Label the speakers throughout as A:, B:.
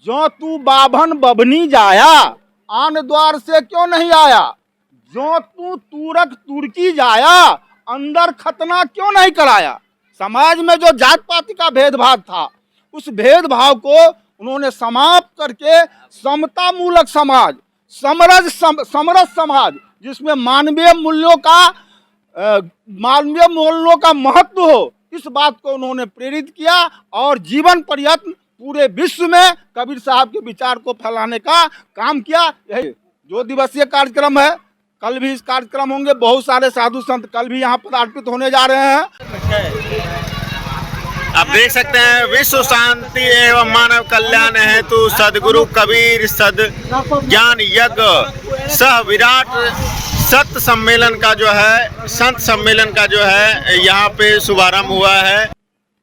A: जो तू बाभन बभनी जाया, आन द्वार से क्यों नहीं आया। जो तू तुरक तुर्की जाया, अंदर खतना क्यों नहीं कराया। समाज में जो जात पाति का भेदभाव था, उस भेदभाव को उन्होंने समाप्त करके समता मूलक समाज, समरस समाज, जिसमें मानवीय मूल्यों का महत्व हो, इस बात को उन्होंने प्रेरित किया और जीवन पर्यंत पूरे विश्व में कबीर साहब के विचार को फैलाने का काम किया। यही 2 दिवसीय कार्यक्रम है। कल भी इस कार्यक्रम होंगे। बहुत सारे साधु संत कल भी यहाँ पदार्पित होने जा रहे हैं।
B: आप देख सकते हैं विश्व शांति एवं मानव कल्याण हेतु सदगुरु कबीर सद ज्ञान यज्ञ सह विराट सत्य सम्मेलन का जो है संत सम्मेलन का जो है यहाँ पे शुभारंभ हुआ है।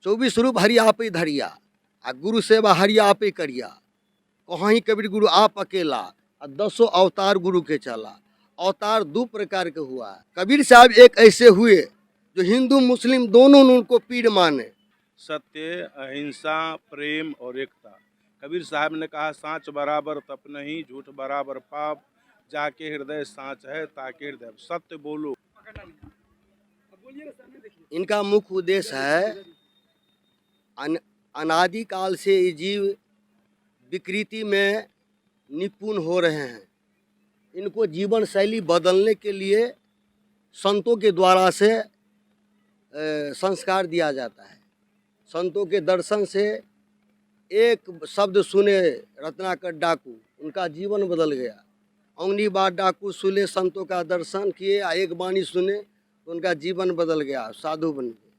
C: 24 रूप हरि आप ही धरिया, आ गुरु सेवा हरि आप ही करिया। कहीं कबीर गुरु आप अकेला, 10 अवतार गुरु के चला। अवतार 2 प्रकार के हुआ। कबीर साहब एक ऐसे हुए जो हिंदू मुस्लिम दोनों ने उनको पीर माने।
D: सत्य, अहिंसा, प्रेम और एकता। कबीर साहब ने कहा सांच बराबर तप नहीं, झूठ बराबर पाप, जाके हृदय सांच है ताके हृदय सत्य बोलो।
C: इनका मुख्य उद्देश्य है अनादिकाल से ये जीव विकृति में निपुण हो रहे हैं। इनको जीवन शैली बदलने के लिए संतों के द्वारा से संस्कार दिया जाता है। संतों के दर्शन से एक शब्द सुने रत्नाकर डाकू, उनका जीवन बदल गया। अंगनी बार डाकू सुने, संतों का दर्शन किए, एक बाणी सुने तो उनका जीवन बदल गया, साधु बन गए।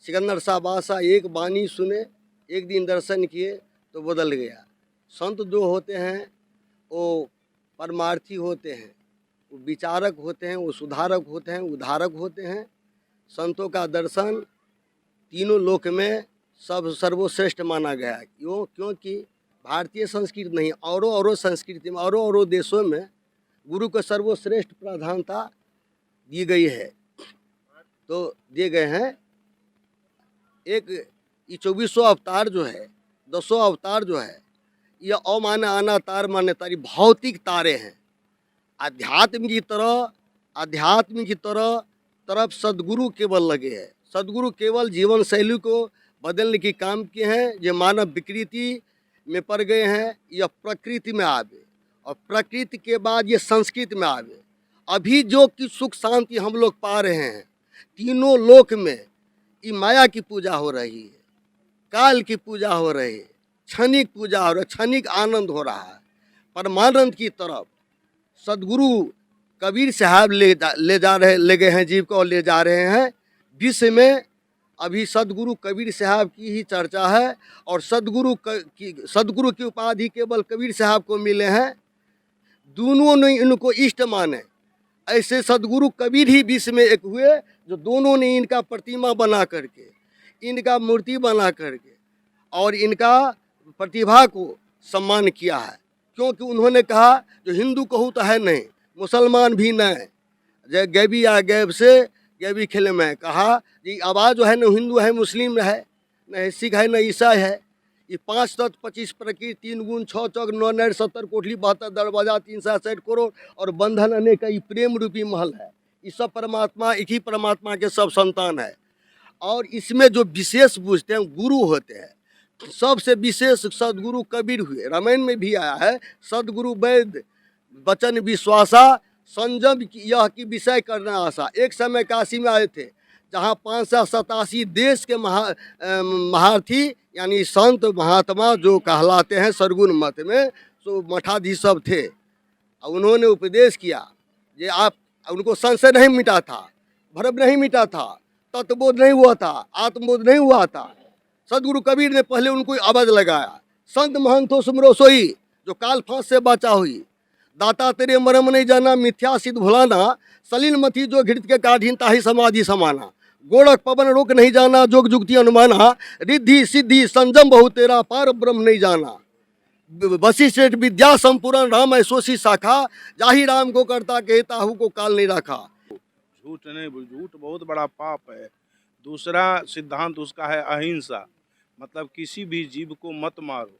C: सिकंदर शाह बादशाह एक बाणी सुने, एक दिन दर्शन किए तो बदल गया। संत जो होते हैं वो परमार्थी होते हैं, वो विचारक होते हैं, वो सुधारक होते हैं, उद्धारक होते हैं। संतों का दर्शन तीनों लोक में सब सर्वश्रेष्ठ माना गया। क्यों? क्योंकि भारतीय संस्कृति नहीं, औरों संस्कृति में, औरों देशों में गुरु को सर्वश्रेष्ठ प्राधान्यता दी गई है। तो दिए गए हैं एक 24 अवतार जो है, 10 अवतार जो है, ये अमाने आना तार माने तारी भौतिक तारे हैं। आध्यात्म की तरफ सदगुरु केवल लगे हैं। सदगुरु केवल जीवन शैली को बदलने की काम किए हैं। जो मानव विकृति में पड़ गए हैं, यह प्रकृति में आवे और प्रकृति के बाद ये संस्कृति में आवे। अभी जो कि सुख शांति हम लोग पा रहे हैं, तीनों लोक में ये माया की पूजा हो रही है, काल की पूजा हो रही है, क्षणिक पूजा हो रही है, क्षणिक आनंद हो रहा है। परमानंद की तरफ सदगुरु कबीर साहब ले गए हैं जीव को और ले जा रहे हैं। विश्व में अभी सदगुरु कबीर साहब की ही चर्चा है और सदगुरु की उपाधि केवल कबीर साहब को मिले हैं। दोनों ने इनको इष्ट माने। ऐसे सदगुरु कबीर ही विश्व में एक हुए जो दोनों ने इनका प्रतिमा बना करके, इनका मूर्ति बना करके और इनका प्रतिभा को सम्मान किया है। क्योंकि उन्होंने कहा जो हिंदू कहूँ तो है नहीं, मुसलमान भी नहीं, जय गैबी या गैब से गैबी खेले में कहा जी आवाज़ जो है न हिंदू है, मुस्लिम है, न सिख है, न ईसाई है। ये 5 तत्व 25 प्रकृति 3 गुण 6 चौक 9 नैर 70 कोठली 72 दरवाजा 360 करोड़ और बंधन अनेक का ये प्रेम रूपी महल है। ये सब परमात्मा एक ही परमात्मा के सब संतान है। और इसमें जो विशेष पूछते हैं गुरु होते हैं, सबसे विशेष सदगुरु कबीर हुए। रामायण में भी आया है सदगुरु वैद्य वचन विश्वासा, संयम यह की विषय करना आशा। एक समय काशी में आए थे जहाँ 587 देश के महारथी यानी संत महात्मा जो कहलाते हैं सरगुण मत में, तो मठाधीश सब थे। उन्होंने उपदेश किया जे आप, उनको संशय नहीं मिटा था, भ्रम नहीं मिटा था, तत्वबोध नहीं हुआ था, आत्मबोध नहीं हुआ था। सदगुरु कबीर ने पहले उनको आवाज लगाया, संत महंतो सुमरो सोई जो काल फांस से बचा हुई, दाता तेरे मरम नहीं जाना मिथ्या सिद्ध भुलाना, सलील मथी जो घृत के काढ़ीनता ही समाधि समाना, गोरख पवन रोक नहीं जाना जोग जुगति अनुमाना, रिद्धि सिद्धि संजम बहु तेरा पार ब्रह्म नहीं जाना, वशिष्ठ विद्या संपूर्ण राम ऐसोसी शाखा, जाहि राम को करता कहता हूँ को काल नहीं रखा।
D: झूठ नहीं, झूठ बहुत बड़ा पाप है। दूसरा सिद्धांत उसका है अहिंसा, मतलब किसी भी जीव को मत मारो।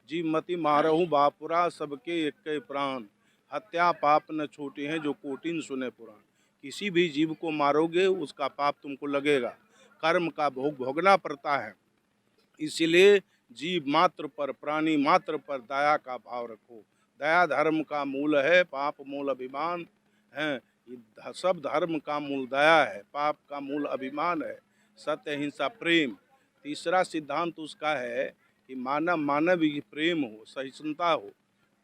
D: जीव मति मारहु बापुरा सबके एक के प्राण, हत्या पाप न छोटे हैं जो कोटिन सुने पुराण। किसी भी जीव को मारोगे उसका पाप तुमको लगेगा, कर्म का भोग भोगना पड़ता है। इसलिए जीव मात्र पर, प्राणी मात्र पर दया का भाव रखो। दया धर्म का मूल है, पाप मूल अभिमान है। सब धर्म का मूल दया है, पाप का मूल अभिमान है। सत्य, अहिंसा, प्रेम। तीसरा सिद्धांत उसका है कि मानव मानवीय प्रेम हो, सहिष्णुता हो।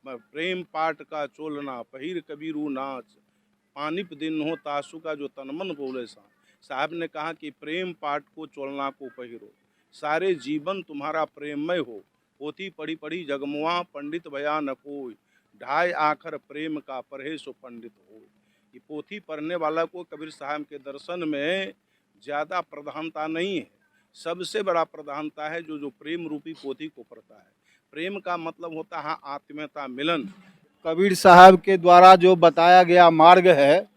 D: प्रेम पाट का चोलना, पहिर कबीरू नाच, पानिप दिन हो तासु का जो तनमन बोले सा। साहब ने कहा कि प्रेम पाट को चोलना को पहिरो, सारे जीवन तुम्हारा प्रेममय हो। पोथी पढ़ी पढ़ी जगमुआ, पंडित भया न कोई, ढाई आखर प्रेम का पढ़े सो पंडित हो। ये पोथी पढ़ने वाला को कबीर साहब के दर्शन में ज़्यादा प्रधानता नहीं है, सबसे बड़ा प्रधानता है जो प्रेम रूपी पोथी को पढ़ता है। प्रेम का मतलब होता है आत्मीयता, मिलन।
A: कबीर साहब के द्वारा जो बताया गया मार्ग है,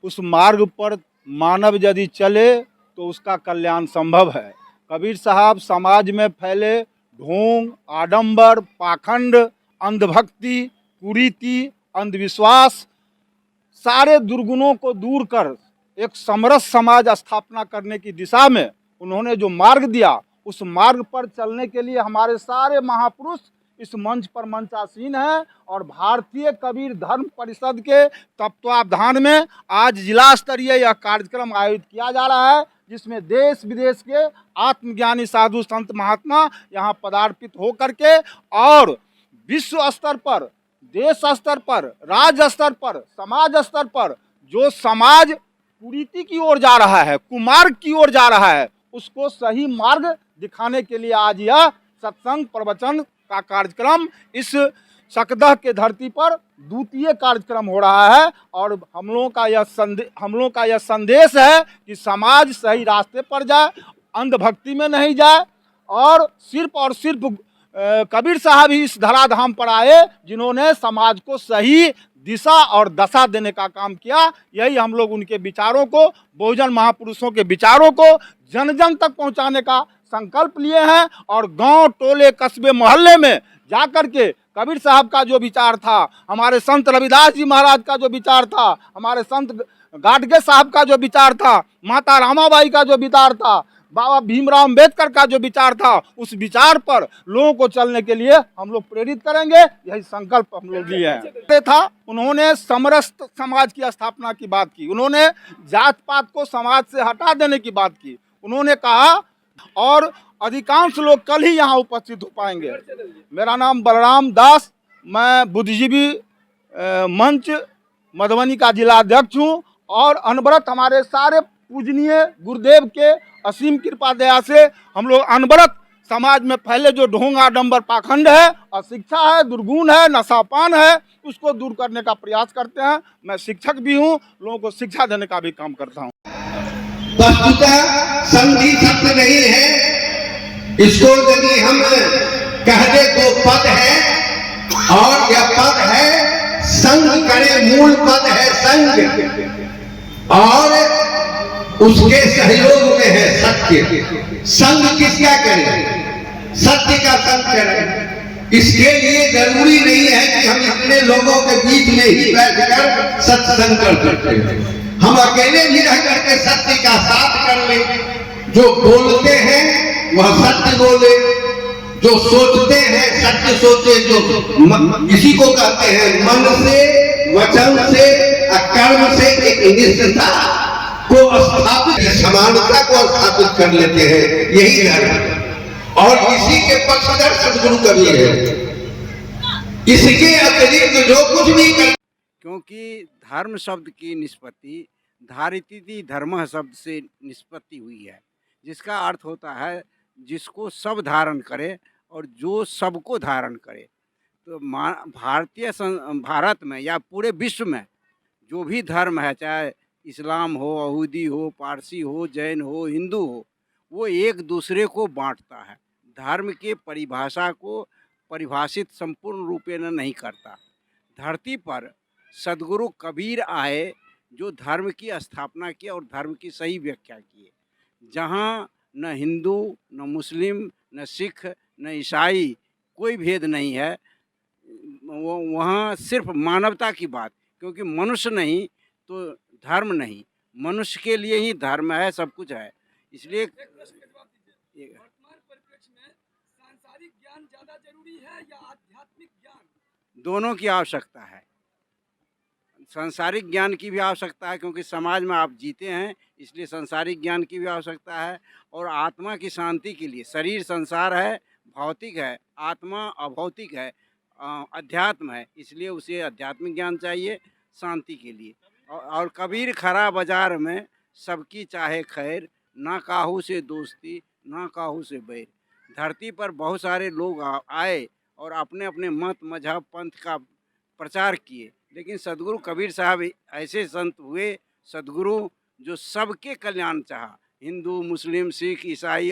A: उस मार्ग पर मानव यदि चले तो उसका कल्याण संभव है। कबीर साहब समाज में फैले ढोंग, आडंबर, पाखंड, अंधभक्ति, कुरीति, अंधविश्वास, सारे दुर्गुणों को दूर कर एक समरस समाज स्थापना करने की दिशा में उन्होंने जो मार्ग दिया, उस मार्ग पर चलने के लिए हमारे सारे महापुरुष इस मंच पर मंचासीन हैं। और भारतीय कबीर धर्म परिषद के तत्वावधान में आज जिला स्तरीय यह कार्यक्रम आयोजित किया जा रहा है, जिसमें देश विदेश के आत्मज्ञानी साधु संत महात्मा यहाँ पदार्पित हो करके और विश्व स्तर पर, देश स्तर पर, राज्य स्तर पर, समाज स्तर पर जो समाज कुरीति की ओर जा रहा है, कुमार्ग की ओर जा रहा है, उसको सही मार्ग दिखाने के लिए आज यह सत्संग प्रवचन का कार्यक्रम इस सकदह के धरती पर द्वितीय कार्यक्रम हो रहा है। और हम लोगों का यह संदेश है कि समाज सही रास्ते पर जाए, अंधभक्ति में नहीं जाए। और सिर्फ कबीर साहब ही इस धराधाम पर आए जिन्होंने समाज को सही दिशा और दशा देने का काम किया। यही हम लोग उनके विचारों को, बहुजन महापुरुषों के विचारों को जन जन तक पहुंचाने का संकल्प लिए हैं। और गांव, टोले, कस्बे, मोहल्ले में जाकर के कबीर साहब का जो विचार था, हमारे संत रविदास जी महाराज का जो विचार था, हमारे संत गाडगे साहब का जो विचार था, माता रामाबाई का जो विचार था, बाबा भीमराव अम्बेडकर का जो विचार था, उस विचार पर लोगों को चलने के लिए हम लोग प्रेरित करेंगे। यही संकल्प हम लोग लिए हैं। था उन्होंने समरस समाज की स्थापना की बात की, उन्होंने जात पात को समाज से हटा देने की बात की। उन्होंने कहा, और अधिकांश लोग कल ही यहाँ उपस्थित हो पाएंगे। मेरा नाम बलराम दास, मैं बुद्धिजीवी मंच मधुबनी का जिला अध्यक्ष हूँ। और अनवरत हमारे सारे पूजनीय गुरुदेव के असीम कृपा दया से हम लोग अनवरत समाज में फैले जो ढोंग, आडंबर, पाखंड है, अशिक्षा है, दुर्गुण है, नशापान है, उसको दूर करने का प्रयास करते हैं। मैं शिक्षक भी हूँ, लोगों को शिक्षा देने का भी काम करता हूँ।
E: वस्तुतः संधि शब्द नहीं है, इसको यदि हम कह दे तो पद है, और यह पद है संग करे, मूल पद है संग, और उसके सहयोग में है सत्य। संग किसका करें? सत्य का संग करें। इसके लिए जरूरी नहीं है कि हम इतने लोगों के बीच में ही बैठकर सत्संग कर सकते हैं। हम अकेले भी रह करके सत्य का साथ कर ले। जो बोलते हैं वह सत्य बोले, जो सोचते हैं सत्य सोचे। जो इसी को कहते हैं मन से, वचन से, कर्म से एक निष्ठा को स्थापित, समानता को स्थापित कर लेते हैं। यही धर्म, और इसी के पक्षधर सदगुरु कबीर है। इसके अतिरिक्त जो कुछ भी कर,
F: क्योंकि धर्म शब्द की निष्पत्ति धारिती धर्म शब्द से निष्पत्ति हुई है, जिसका अर्थ होता है जिसको सब धारण करे और जो सबको धारण करे। तो भारत में या पूरे विश्व में जो भी धर्म है, चाहे इस्लाम हो, यहूदी हो, पारसी हो, जैन हो, हिंदू हो, वो एक दूसरे को बांटता है। धर्म के परिभाषा को परिभाषित संपूर्ण रूपेण नहीं करता। धरती पर सदगुरु कबीर आए जो धर्म की स्थापना की और धर्म की सही व्याख्या की। जहाँ न हिंदू, न मुस्लिम, न सिख, न ईसाई कोई भेद नहीं है। वो वहाँ सिर्फ मानवता की बात, क्योंकि मनुष्य नहीं तो धर्म नहीं, मनुष्य के लिए ही धर्म है, सब कुछ है। इसलिए
G: वर्तमान परिप्रेक्ष्य में सांसारिक ज्ञान ज्यादा जरूरी है या आध्यात्मिक ज्ञान?
F: दोनों की आवश्यकता है। सांसारिक ज्ञान की भी आवश्यकता है, क्योंकि समाज में आप जीते हैं, इसलिए सांसारिक ज्ञान की भी आवश्यकता है। और आत्मा की शांति के लिए, शरीर संसार है, भौतिक है, आत्मा अभौतिक है, अध्यात्म है, इसलिए उसे आध्यात्मिक ज्ञान चाहिए शांति के लिए। और कबीर खरा बाजार में सबकी चाहे खैर, ना काहू से दोस्ती ना काहू से बैर। धरती पर बहुत सारे लोग आए और अपने अपने मत मजहब पंथ का प्रचार किए, लेकिन सदगुरु कबीर साहब ऐसे संत हुए, सदगुरु जो सबके कल्याण चाहा, हिंदू मुस्लिम सिख ईसाई